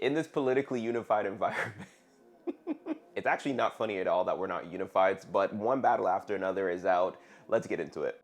In this politically unified environment, it's actually not funny at all that we're not unified, but one battle after another is out. Let's get into it.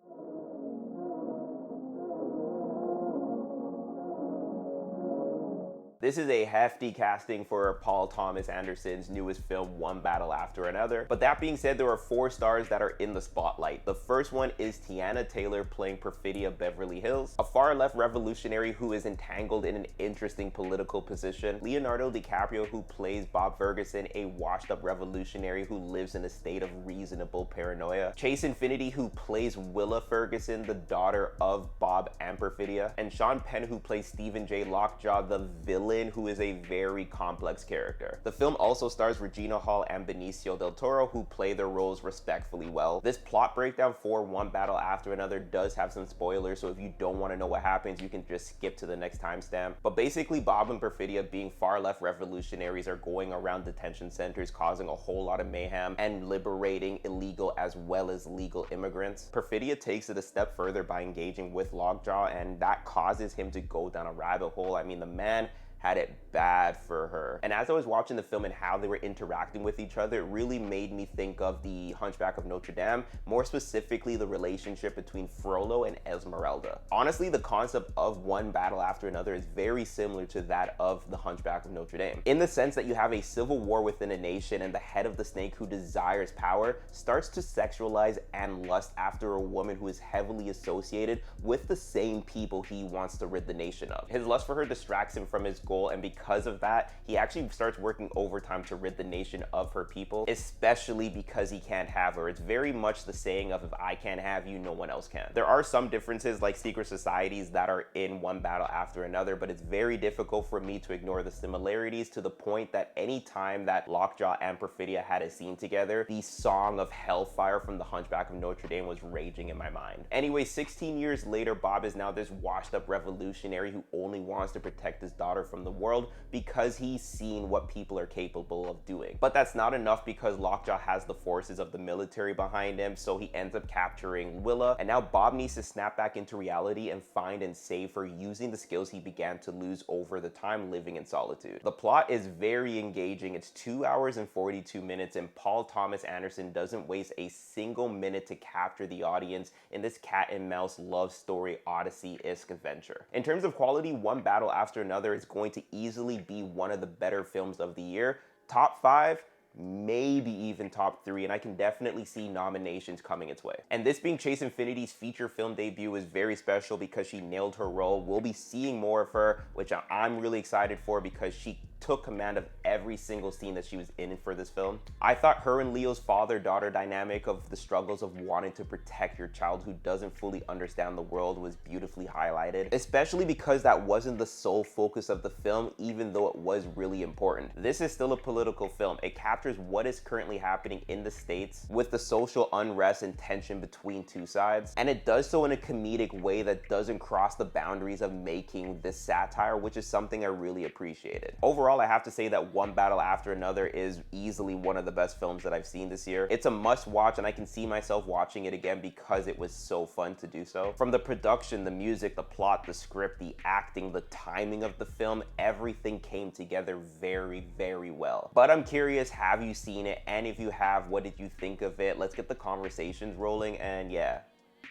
This is a hefty casting for Paul Thomas Anderson's newest film, One Battle After Another. But that being said, there are 4 stars that are in the spotlight. The first one is Tiana Taylor playing Perfidia Beverly Hills, a far-left revolutionary who is entangled in an interesting political position. Leonardo DiCaprio, who plays Bob Ferguson, a washed-up revolutionary who lives in a state of reasonable paranoia. Chase Infinity, who plays Willa Ferguson, the daughter of Bob and Perfidia. And Sean Penn, who plays Stephen J. Lockjaw, the villain, who is a very complex character. The film also stars Regina Hall and Benicio del Toro, who play their roles respectfully well. This plot breakdown for One Battle After Another does have some spoilers, so if you don't want to know what happens, you can just skip to the next timestamp. But basically, Bob and Perfidia, being far-left revolutionaries, are going around detention centers causing a whole lot of mayhem and liberating illegal as well as legal immigrants. Perfidia takes it a step further by engaging with Lockjaw, and that causes him to go down a rabbit hole. I mean, the man had it bad for her. And as I was watching the film and how they were interacting with each other, it really made me think of the Hunchback of Notre Dame, more specifically the relationship between Frollo and Esmeralda. Honestly, the concept of One Battle After Another is very similar to that of the Hunchback of Notre Dame, in the sense that you have a civil war within a nation, and the head of the snake, who desires power, starts to sexualize and lust after a woman who is heavily associated with the same people he wants to rid the nation of. His lust for her distracts him from his goal, and because of that, he actually starts working overtime to rid the nation of her people, especially because he can't have her. It's very much the saying of, if I can't have you, no one else can. There are some differences, like secret societies, that are in One Battle After Another, but it's very difficult for me to ignore the similarities, to the point that any time that Lockjaw and Perfidia had a scene together, the song of Hellfire from the Hunchback of Notre Dame was raging in my mind. Anyway, 16 years later, Bob is now this washed up revolutionary who only wants to protect his daughter from the world because he's seen what people are capable of doing. But that's not enough, because Lockjaw has the forces of the military behind him, so he ends up capturing Willa, and now Bob needs to snap back into reality and find and save her using the skills he began to lose over the time living in solitude. The plot is very engaging. It's 2 hours and 42 minutes, and Paul Thomas Anderson doesn't waste a single minute to capture the audience in this cat and mouse love story Odyssey-esque adventure. In terms of quality, One Battle After Another is going to easily be one of the better films of the year. Top 5, maybe even top 3, and I can definitely see nominations coming its way. And this being Chase Infinity's feature film debut is very special because she nailed her role. We'll be seeing more of her, which I'm really excited for, because she took command of every single scene that she was in for this film. I thought her and Leo's father-daughter dynamic of the struggles of wanting to protect your child who doesn't fully understand the world was beautifully highlighted, especially because that wasn't the sole focus of the film, even though it was really important. This is still a political film. It captures what is currently happening in the States with the social unrest and tension between two sides, and it does so in a comedic way that doesn't cross the boundaries of making this satire, which is something I really appreciated. Overall, I have to say that One Battle After Another is easily one of the best films that I've seen this year. It's a must watch, and I can see myself watching it again because it was so fun to do so. From the production, the music, the plot, the script, the acting, the timing of the film, everything came together very, very well. But I'm curious, have you seen it? And if you have, what did you think of it? Let's get the conversations rolling, and yeah,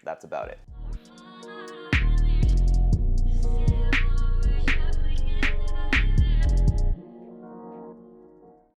that's about it.